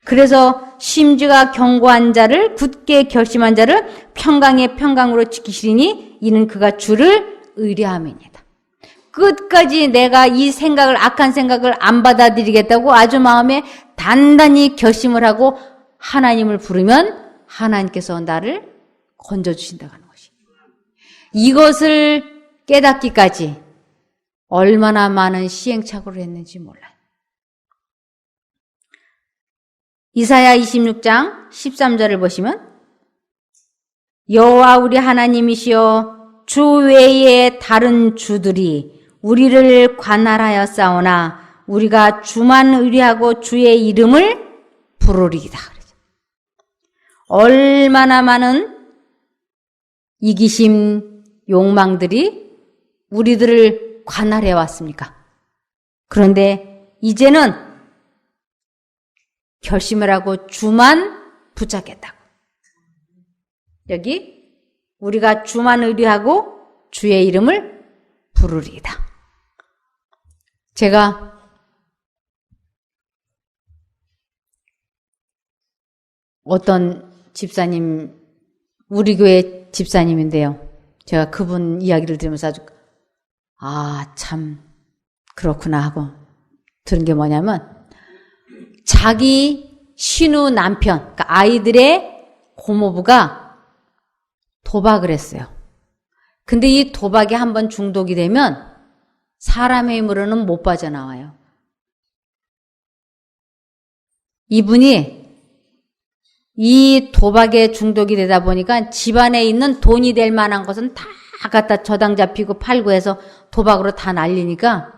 그래서 심지가 견고한 자를, 굳게 결심한 자를 평강의 평강으로 지키시리니 이는 그가 주를 의뢰함이니이다. 끝까지 내가 이 생각을, 악한 생각을 안 받아들이겠다고 아주 마음에 단단히 결심을 하고 하나님을 부르면 하나님께서 나를 건져주신다고 하는 것이에요. 이것을 깨닫기까지 얼마나 많은 시행착오를 했는지 몰라요. 이사야 26장 13절을 보시면 여호와 우리 하나님이시여 주 외에 다른 주들이 우리를 관할하여 싸우나 우리가 주만 의뢰하고 주의 이름을 부르리이다. 얼마나 많은 이기심, 욕망들이 우리들을 관할해 왔습니까? 그런데 이제는 결심을 하고 주만 붙잡겠다고. 여기 우리가 주만 의뢰하고 주의 이름을 부르리이다. 제가 어떤 집사님, 우리 교회 집사님인데요. 제가 그분 이야기를 들으면서 아주 참 그렇구나 하고 들은 게 뭐냐면 자기 신우 남편, 그러니까 아이들의 고모부가 도박을 했어요. 근데 이 도박에 한번 중독이 되면 사람의 힘으로는 못 빠져나와요. 이분이 이 도박에 중독이 되다 보니까 집안에 있는 돈이 될 만한 것은 다 갖다 저당 잡히고 팔고 해서 도박으로 다 날리니까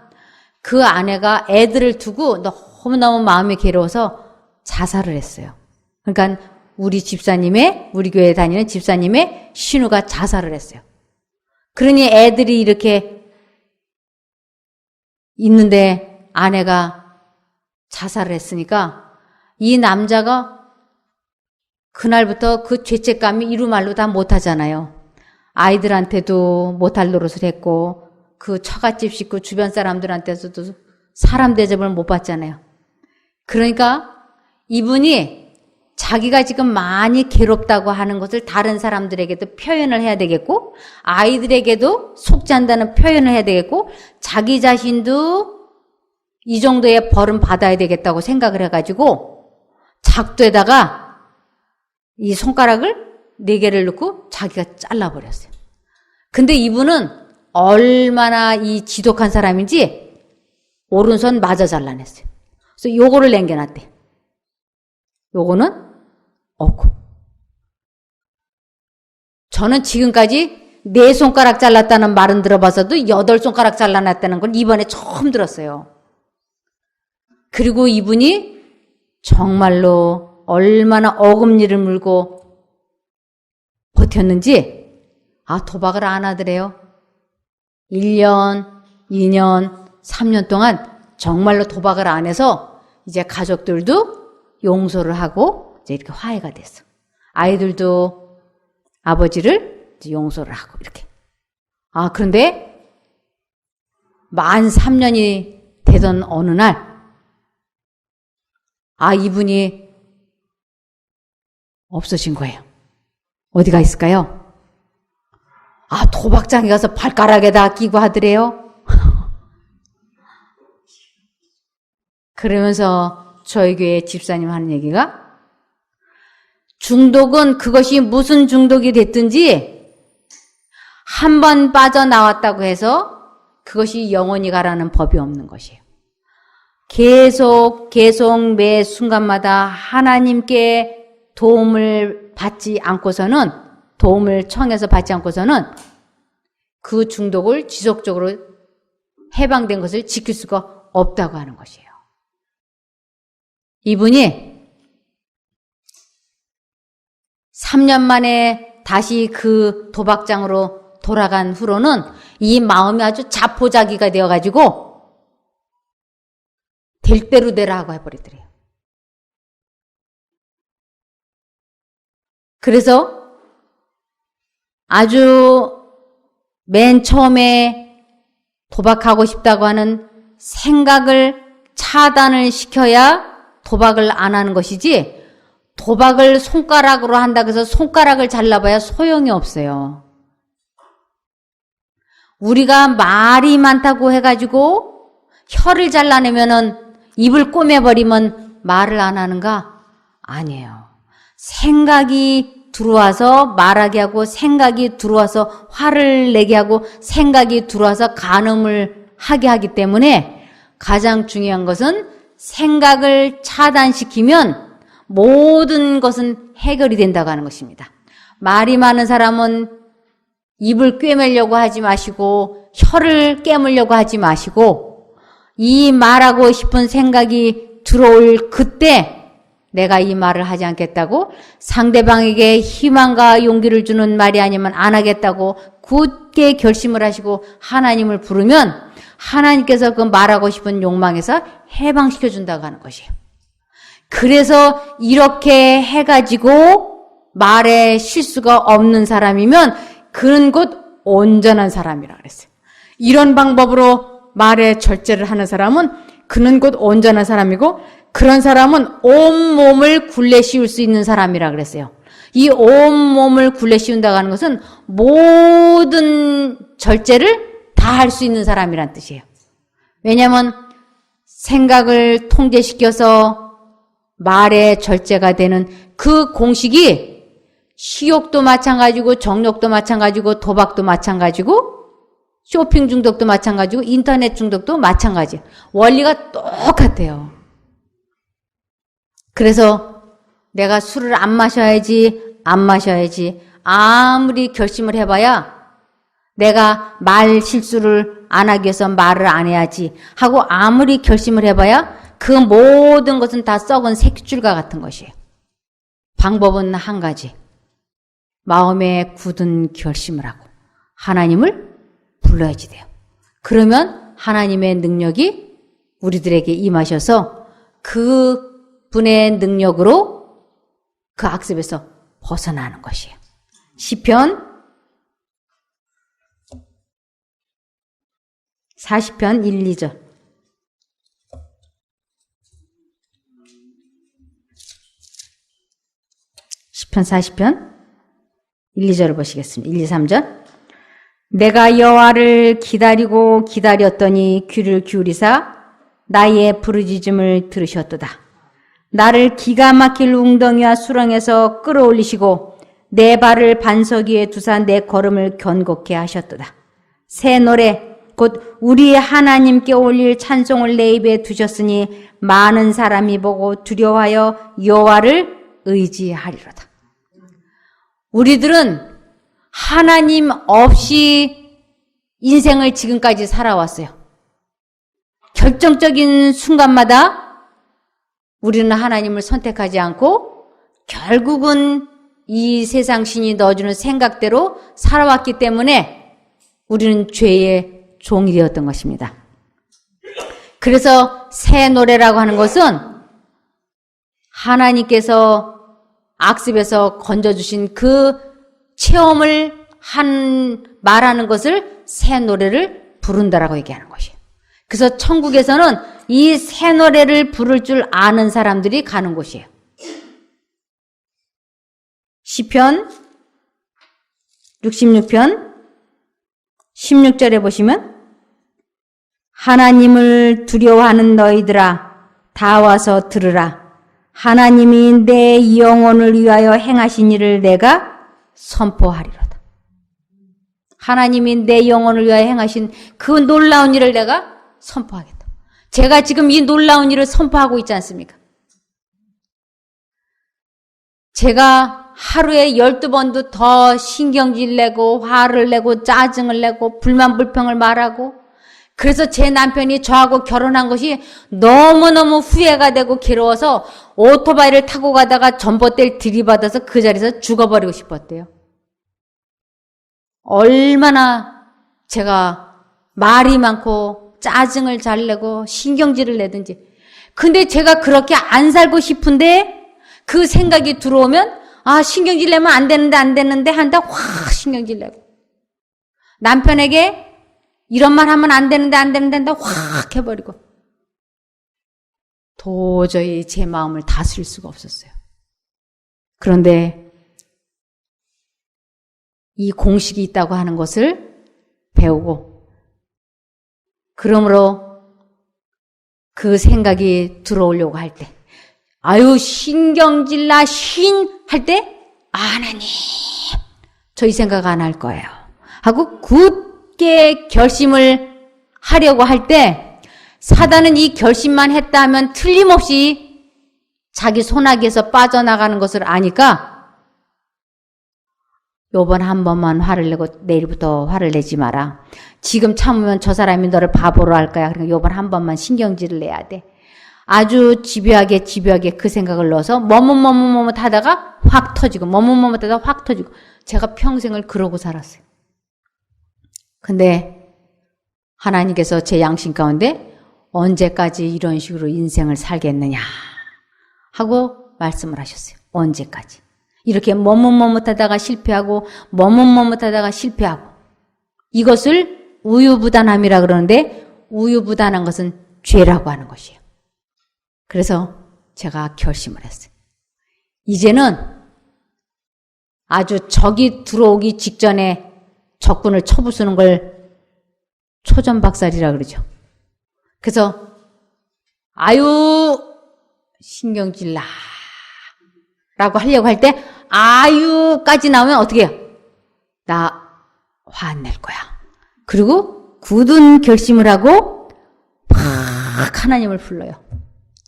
그 아내가 애들을 두고 너무너무 마음이 괴로워서 자살을 했어요. 그러니까 우리 교회 다니는 집사님의 신우가 자살을 했어요. 그러니 애들이 이렇게 있는데 아내가 자살을 했으니까 이 남자가 그날부터 그 죄책감이 이루 말로 다 못하잖아요. 아이들한테도 못할 노릇을 했고 그 처갓집 식구 주변 사람들한테서도 사람 대접을 못 받잖아요. 그러니까 이분이 자기가 지금 많이 괴롭다고 하는 것을 다른 사람들에게도 표현을 해야 되겠고 아이들에게도 속지 않는다는 표현을 해야 되겠고 자기 자신도 이 정도의 벌은 받아야 되겠다고 생각을 해가지고 작두에다가 이 손가락을 4개를 넣고 자기가 잘라버렸어요. 근데 이분은 얼마나 이 지독한 사람인지 오른손 마저 잘라냈어요. 그래서 요거를 남겨놨대. 요거는 없고. 저는 지금까지 4손가락 잘랐다는 말은 들어봐서도 8손가락 잘라놨다는 건 이번에 처음 들었어요. 그리고 이분이 정말로 얼마나 어금니를 물고 버텼는지 도박을 안 하더래요. 1년, 2년, 3년 동안 정말로 도박을 안 해서 이제 가족들도 용서를 하고 이제 이렇게 화해가 됐어. 아이들도 아버지를 이제 용서를 하고 이렇게. 그런데 만 3년이 되던 어느 날 이분이 없어진 거예요. 어디가 있을까요? 도박장에 가서 발가락에다 끼고 하더래요. 그러면서 저희 교회 집사님 하는 얘기가 중독은 그것이 무슨 중독이 됐든지 한 번 빠져나왔다고 해서 그것이 영원히 가라는 법이 없는 것이에요. 계속 매 순간마다 하나님께 도움을 청해서 받지 않고서는 그 중독을 지속적으로 해방된 것을 지킬 수가 없다고 하는 것이에요. 이분이 3년 만에 다시 그 도박장으로 돌아간 후로는 이 마음이 아주 자포자기가 되어가지고 될 대로 되라 하고 해버리더래요. 그래서 아주 맨 처음에 도박하고 싶다고 하는 생각을 차단을 시켜야 도박을 안 하는 것이지 도박을 손가락으로 한다고 해서 손가락을 잘라봐야 소용이 없어요. 우리가 말이 많다고 해가지고 혀를 잘라내면은 입을 꼬매버리면 말을 안 하는가? 아니에요. 생각이 들어와서 말하게 하고 생각이 들어와서 화를 내게 하고 생각이 들어와서 간음을 하게 하기 때문에 가장 중요한 것은 생각을 차단시키면 모든 것은 해결이 된다고 하는 것입니다. 말이 많은 사람은 입을 꿰매려고 하지 마시고 혀를 깨물려고 하지 마시고 이 말하고 싶은 생각이 들어올 그때 내가 이 말을 하지 않겠다고 상대방에게 희망과 용기를 주는 말이 아니면 안 하겠다고 굳게 결심을 하시고 하나님을 부르면 하나님께서 그 말하고 싶은 욕망에서 해방시켜 준다고 하는 것이에요. 그래서 이렇게 해가지고 말에 실수가 없는 사람이면 그는 곧 온전한 사람이라 그랬어요. 이런 방법으로 말에 절제를 하는 사람은 그는 곧 온전한 사람이고 그런 사람은 온몸을 굴레 씌울 수 있는 사람이라 그랬어요. 이 온몸을 굴레 씌운다고 하는 것은 모든 절제를 다 할 수 있는 사람이란 뜻이에요. 왜냐하면 생각을 통제시켜서 말의 절제가 되는 그 공식이 식욕도 마찬가지고 정욕도 마찬가지고 도박도 마찬가지고 쇼핑 중독도 마찬가지고 인터넷 중독도 마찬가지. 원리가 똑같아요. 그래서 내가 술을 안 마셔야지, 안 마셔야지. 아무리 결심을 해봐야 내가 말 실수를 안 하기 위해서 말을 안 해야지 하고 아무리 결심을 해봐야 그 모든 것은 다 썩은 새끼줄과 같은 것이에요. 방법은 한 가지. 마음에 굳은 결심을 하고 하나님을 불러야지 돼요. 그러면 하나님의 능력이 우리들에게 임하셔서 그 분의 능력으로 그 악습에서 벗어나는 것이에요. 시편 40편 1, 2절. 시편 40편 1, 2절을 보시겠습니다. 1, 2, 3절. 내가 여호와를 기다리고 기다렸더니 귀를 기울이사 나의 부르짖음을 들으셨도다. 나를 기가 막힐 웅덩이와 수렁에서 끌어올리시고 내 발을 반석 위에 두사 내 걸음을 견고케 하셨도다. 새 노래 곧 우리 하나님께 올릴 찬송을 내 입에 두셨으니 많은 사람이 보고 두려워하여 여호와를 의지하리로다. 우리들은 하나님 없이 인생을 지금까지 살아왔어요. 결정적인 순간마다 우리는 하나님을 선택하지 않고 결국은 이 세상 신이 넣어주는 생각대로 살아왔기 때문에 우리는 죄의 종이 되었던 것입니다. 그래서 새 노래라고 하는 것은 하나님께서 악습에서 건져주신 그 체험을 말하는 것을 새 노래를 부른다라고 얘기하는 것이에요. 그래서 천국에서는 이 새 노래를 부를 줄 아는 사람들이 가는 곳이에요. 시편 66편 16절에 보시면 하나님을 두려워하는 너희들아 다 와서 들으라. 하나님이 내 영혼을 위하여 행하신 일을 내가 선포하리로다. 하나님이 내 영혼을 위하여 행하신 그 놀라운 일을 내가 선포하겠다. 제가 지금 이 놀라운 일을 선포하고 있지 않습니까? 제가 하루에 12번도 더 신경질 내고 화를 내고 짜증을 내고 불만 불평을 말하고 그래서 제 남편이 저하고 결혼한 것이 너무너무 후회가 되고 괴로워서 오토바이를 타고 가다가 전봇대를 들이받아서 그 자리에서 죽어버리고 싶었대요. 얼마나 제가 말이 많고 짜증을 잘 내고 신경질을 내든지. 근데 제가 그렇게 안 살고 싶은데 그 생각이 들어오면 아 신경질 내면 안 되는데 한다 확 신경질 내고 남편에게 이런 말 하면 안 되는데 한다 확 해버리고 도저히 제 마음을 다스릴 수가 없었어요. 그런데 이 공식이 있다고 하는 것을 배우고 그러므로 그 생각이 들어오려고 할 때 아유 신경질나 할 때 하나님 저 이 생각 안 할 거예요 하고 굳게 결심을 하려고 할 때 사단은 이 결심만 했다 하면 틀림없이 자기 손아귀에서 빠져나가는 것을 아니까 요번 한 번만 화를 내고 내일부터 화를 내지 마라. 지금 참으면 저 사람이 너를 바보로 할 거야. 그러니까 요번 한 번만 신경질을 내야 돼. 아주 집요하게 그 생각을 넣어서 머뭇 하다가 확 터지고 머뭇 하다가 확 터지고 제가 평생을 그러고 살았어요. 근데 하나님께서 제 양심 가운데 언제까지 이런 식으로 인생을 살겠느냐 하고 말씀을 하셨어요. 언제까지. 이렇게 머뭇하다가 실패하고 머뭇하다가 실패하고 이것을 우유부단함이라 그러는데 우유부단한 것은 죄라고 하는 것이에요. 그래서 제가 결심을 했어요. 이제는 아주 적이 들어오기 직전에 적군을 쳐부수는 걸 초전박살이라 그러죠. 그래서 아유 신경질나 라고 하려고 할 때 아유까지 나오면 어떻게 해요? 나 화 안 낼 거야. 그리고 굳은 결심을 하고 막 하나님을 불러요.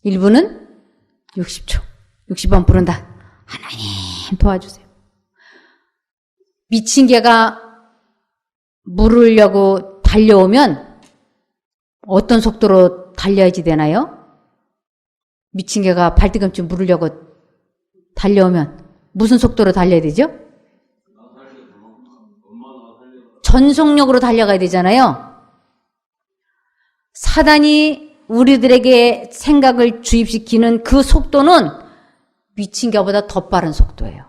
1분은 60초. 60번 부른다. 하나님 도와주세요. 미친 개가 물으려고 달려오면 어떤 속도로 달려야지 되나요? 미친 개가 발뒤꿈치 물으려고 달려오면 무슨 속도로 달려야 되죠? 전속력으로 달려가야 되잖아요. 사단이 우리들에게 생각을 주입시키는 그 속도는 미친 개보다 더 빠른 속도예요.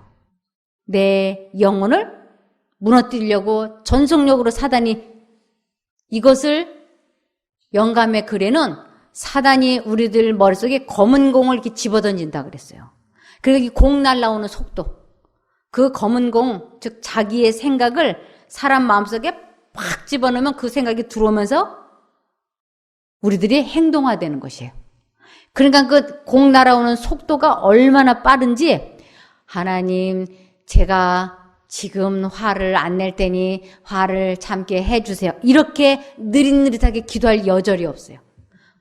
내 영혼을 무너뜨리려고 전속력으로 사단이, 이것을 영감의 글에는 사단이 우리들 머릿속에 검은 공을 이렇게 집어던진다 그랬어요. 그리고 이 공 날라오는 속도, 그 검은 공, 즉 자기의 생각을 사람 마음속에 팍 집어넣으면 그 생각이 들어오면서 우리들이 행동화되는 것이에요. 그러니까 그 공 날아오는 속도가 얼마나 빠른지, 하나님 제가 지금 화를 안 낼 테니 화를 참게 해주세요. 이렇게 느릿느릿하게 기도할 여절이 없어요.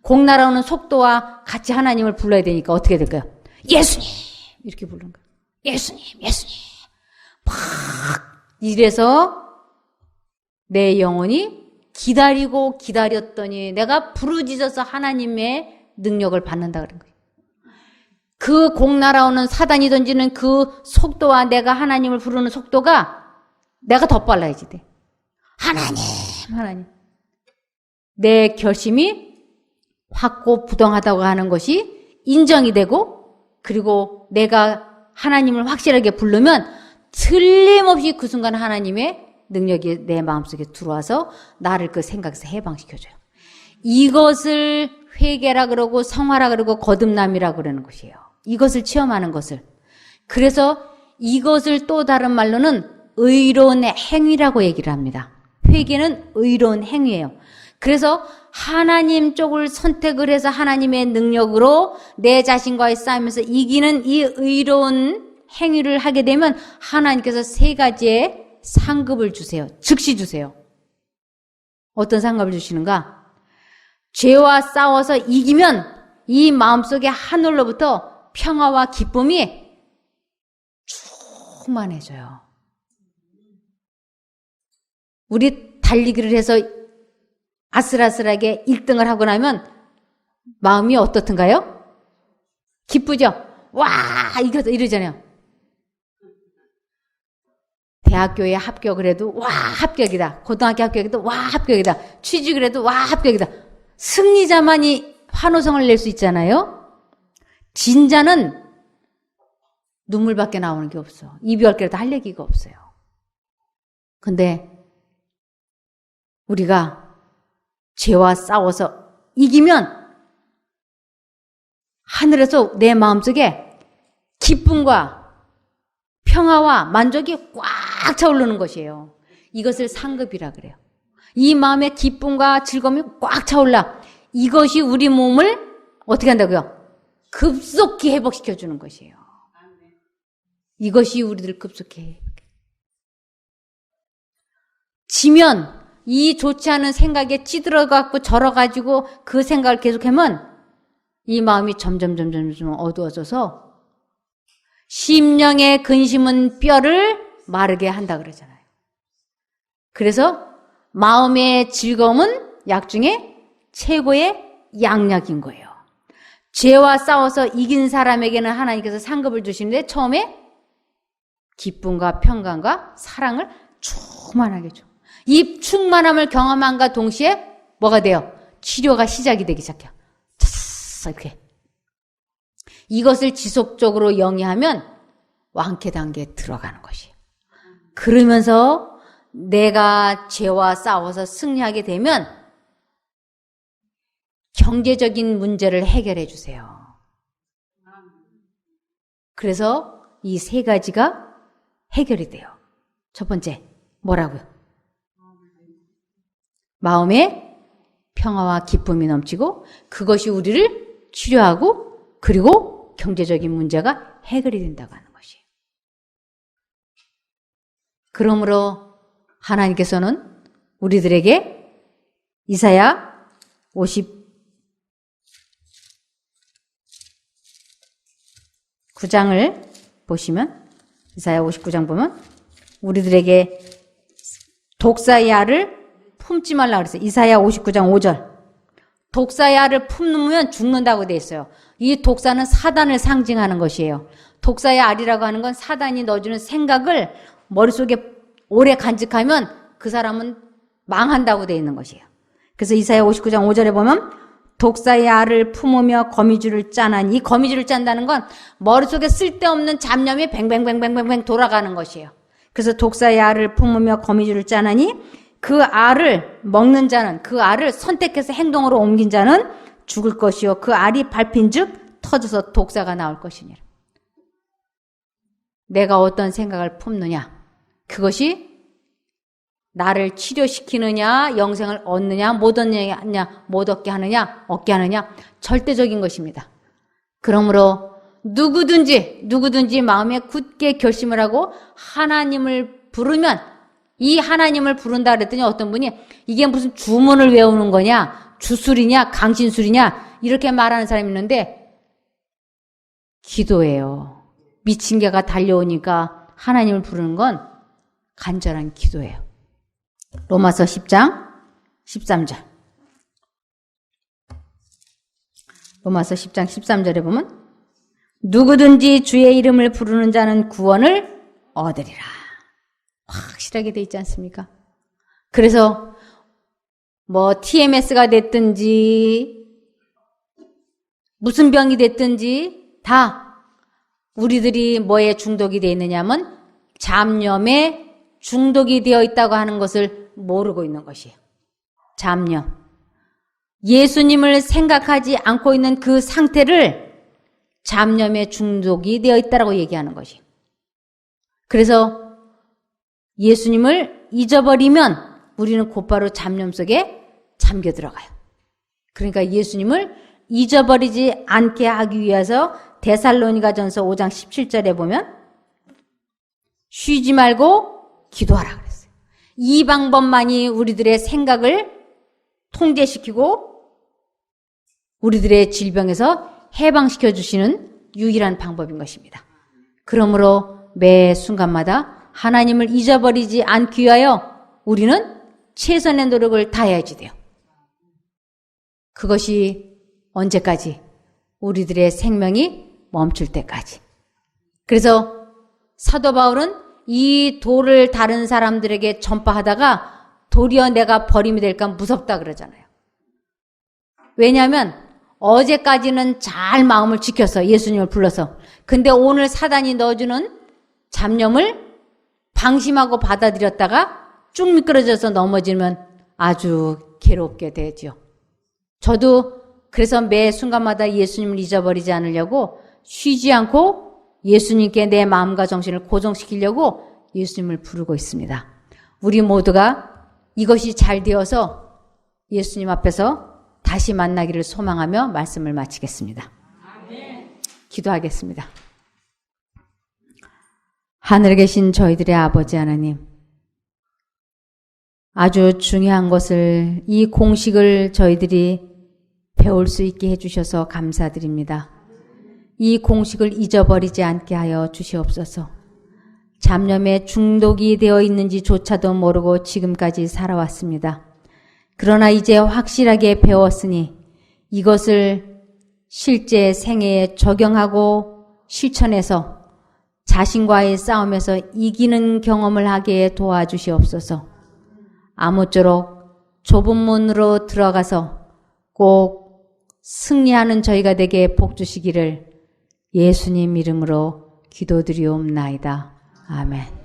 공 날아오는 속도와 같이 하나님을 불러야 되니까 어떻게 될까요? 예수님! 이렇게 부르는 거예요. 예수님, 예수님. 막 이래서 내 영혼이 기다리고 기다렸더니 내가 부르짖어서 하나님의 능력을 받는다 그런 거예요. 그 공 날아오는 사단이 던지는 그 속도와 내가 하나님을 부르는 속도가 내가 더 빨라야지 돼. 하나님. 내 결심이 확고부동하다고 하는 것이 인정이 되고, 그리고 내가 하나님을 확실하게 부르면 틀림없이 그 순간 하나님의 능력이 내 마음속에 들어와서 나를 그 생각에서 해방시켜줘요. 이것을 회개라 그러고 성화라 그러고 거듭남이라 그러는 것이에요. 이것을 체험하는 것을. 그래서 이것을 또 다른 말로는 의로운 행위라고 얘기를 합니다. 회개는 의로운 행위예요. 그래서 하나님 쪽을 선택을 해서 하나님의 능력으로 내 자신과의 싸움에서 이기는 이 의로운 행위를 하게 되면 하나님께서 세 가지의 상급을 주세요. 즉시 주세요. 어떤 상급을 주시는가? 죄와 싸워서 이기면 이 마음속에 하늘로부터 평화와 기쁨이 충만해져요. 우리 달리기를 해서 아슬아슬하게 1등을 하고 나면 마음이 어떻든가요? 기쁘죠? 와, 이겼다 이러잖아요. 대학교에 합격을 해도 와, 합격이다. 고등학교 합격해도 와, 합격이다. 취직을 해도 와, 합격이다. 승리자만이 환호성을 낼 수 있잖아요. 진자는 눈물밖에 나오는 게 없어. 이별길에도 할 얘기가 없어요. 근데 우리가 죄와 싸워서 이기면 하늘에서 내 마음속에 기쁨과 평화와 만족이 꽉 차오르는 것이에요. 이것을 상급이라 그래요. 이 마음의 기쁨과 즐거움이 꽉 차올라. 이것이 우리 몸을 어떻게 한다고요? 급속히 회복시켜주는 것이에요. 이것이 우리들 급속히 회복해. 지면 이 좋지 않은 생각에 찌들어갖고 절어가지고 그 생각을 계속하면 이 마음이 점점 어두워져서 심령의 근심은 뼈를 마르게 한다 그러잖아요. 그래서 마음의 즐거움은 약 중에 최고의 양약인 거예요. 죄와 싸워서 이긴 사람에게는 하나님께서 상급을 주시는데 처음에 기쁨과 평강과 사랑을 충만하게 줘. 이 충만함을 경험함과 동시에 뭐가 돼요? 치료가 시작이 되기 시작해요. 이렇게. 이것을 지속적으로 영위하면 완쾌 단계에 들어가는 것이에요. 그러면서 내가 죄와 싸워서 승리하게 되면 경제적인 문제를 해결해 주세요. 그래서 이 세 가지가 해결이 돼요. 첫 번째, 뭐라고요? 마음에 평화와 기쁨이 넘치고 그것이 우리를 치료하고 그리고 경제적인 문제가 해결이 된다고 하는 것이에요. 그러므로 하나님께서는 우리들에게 이사야 59장을 보시면, 이사야 59장 보면 우리들에게 독사의 알을 품지 말라 그랬어요. 이사야 59장 5절. 독사의 알을 품으면 죽는다고 돼 있어요. 이 독사는 사단을 상징하는 것이에요. 독사의 알이라고 하는 건 사단이 넣어주는 생각을 머릿속에 오래 간직하면 그 사람은 망한다고 돼 있는 것이에요. 그래서 이사야 59장 5절에 보면 독사의 알을 품으며 거미줄을 짜나니, 이 거미줄을 짠다는 건 머릿속에 쓸데없는 잡념이 뱅뱅뱅뱅뱅뱅 돌아가는 것이에요. 그래서 독사의 알을 품으며 거미줄을 짜나니 그 알을 먹는 자는, 그 알을 선택해서 행동으로 옮긴 자는 죽을 것이요 그 알이 밟힌 즉 터져서 독사가 나올 것이니라. 내가 어떤 생각을 품느냐, 그것이 나를 치료시키느냐, 영생을 얻느냐, 못 얻느냐, 못 얻게 하느냐, 얻게 하느냐, 절대적인 것입니다. 그러므로 누구든지 마음에 굳게 결심을 하고 하나님을 부르면, 이 하나님을 부른다 그랬더니 어떤 분이 이게 무슨 주문을 외우는 거냐, 주술이냐, 강신술이냐 이렇게 말하는 사람이 있는데, 기도예요. 미친 개가 달려오니까 하나님을 부르는 건 간절한 기도예요. 로마서 10장 13절. 로마서 10장 13절에 보면 누구든지 주의 이름을 부르는 자는 구원을 얻으리라. 확실하게 돼 있지 않습니까? 그래서 뭐 TMS가 됐든지 무슨 병이 됐든지 다 우리들이 뭐에 중독이 되어 있느냐면 잡념에 중독이 되어 있다고 하는 것을 모르고 있는 것이에요. 잡념. 예수님을 생각하지 않고 있는 그 상태를 잡념에 중독이 되어 있다고 얘기하는 것이에요. 그래서 예수님을 잊어버리면 우리는 곧바로 잡념 속에 잠겨 들어가요. 그러니까 예수님을 잊어버리지 않게 하기 위해서 데살로니가전서 5장 17절에 보면 쉬지 말고 기도하라 그랬어요. 이 방법만이 우리들의 생각을 통제시키고 우리들의 질병에서 해방시켜 주시는 유일한 방법인 것입니다. 그러므로 매 순간마다 하나님을 잊어버리지 않기 위하여 우리는 최선의 노력을 다해야지 돼요. 그것이 언제까지? 우리들의 생명이 멈출 때까지. 그래서 사도 바울은 이 돌을 다른 사람들에게 전파하다가 도리어 내가 버림이 될까 무섭다 그러잖아요. 왜냐하면 어제까지는 잘 마음을 지켰어. 예수님을 불러서. 근데 오늘 사단이 넣어주는 잡념을 방심하고 받아들였다가 쭉 미끄러져서 넘어지면 아주 괴롭게 되죠. 저도 그래서 매 순간마다 예수님을 잊어버리지 않으려고 쉬지 않고 예수님께 내 마음과 정신을 고정시키려고 예수님을 부르고 있습니다. 우리 모두가 이것이 잘 되어서 예수님 앞에서 다시 만나기를 소망하며 말씀을 마치겠습니다. 기도하겠습니다. 하늘에 계신 저희들의 아버지 하나님, 아주 중요한 것을, 이 공식을 저희들이 배울 수 있게 해주셔서 감사드립니다. 이 공식을 잊어버리지 않게 하여 주시옵소서. 잡념에 중독이 되어 있는지조차도 모르고 지금까지 살아왔습니다. 그러나 이제 확실하게 배웠으니 이것을 실제 생애에 적용하고 실천해서 자신과의 싸움에서 이기는 경험을 하게 도와주시옵소서. 아무쪼록 좁은 문으로 들어가서 꼭 승리하는 저희가 되게 복 주시기를 예수님 이름으로 기도드리옵나이다. 아멘.